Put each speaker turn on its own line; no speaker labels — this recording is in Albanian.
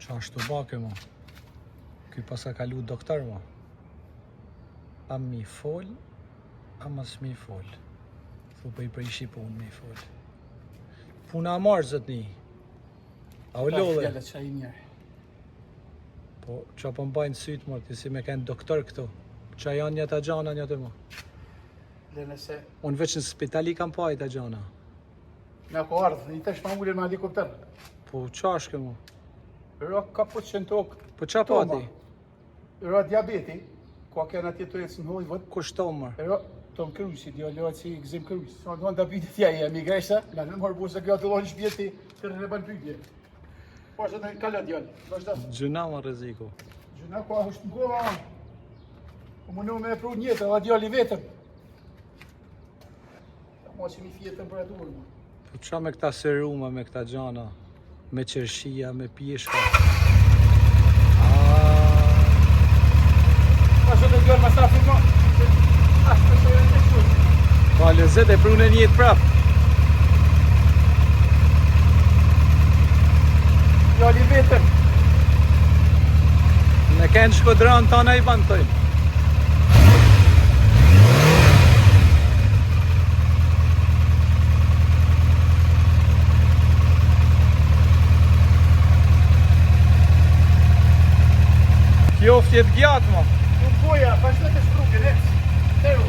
Qa ashtu bake mo? Ky pas ka kalu doktor mo? A mi fol, a mas mi fol. Thu për i prishi pun mi fol. Puna marrë zëtni. A o lodhe? Po, qa po mbajnë sytë mo, ti si me kënë doktor këtu. Qa janë një të gjana një të mo? Unë veç në spitali kam pa i të gjana.
Nga ko ardhë, i të shma ullin me helikopter.
Po, qa është këmo?
Ro ka po qënë tokë.
Po qa pa ti?
Ro diabeti, ka kena tjetër e të nëhoj vët.
Kush to më?
Ro, Tom Cruise, ideolohet si Gzim Cruise. Sa në diabeti tja e emigresa, nga në mërë busë kjo të lonë shpjeti, të rënë e banë pytje. Po është të në kallat djallë, vazhda.
Gjëna më rreziku.
Gjëna ka është në gova, po më në me e pru njëtë, edhe djalli vetëm. Ta ma që mi fjetë temperaturë.
Po qa me këta seruma, me këta gjana? Me qërshia, me pjeshka.
Pa që të gjallë ma sa firma, ashtë të shërën të kështu.
Pa lezet e prune njëtë prap.
Djalli vetëm.
Me kënë shkodran të anë i bantojnë. Kjo ftjet gjatë mo.
Nuk boja, pa që të shpruke, ne? Tero.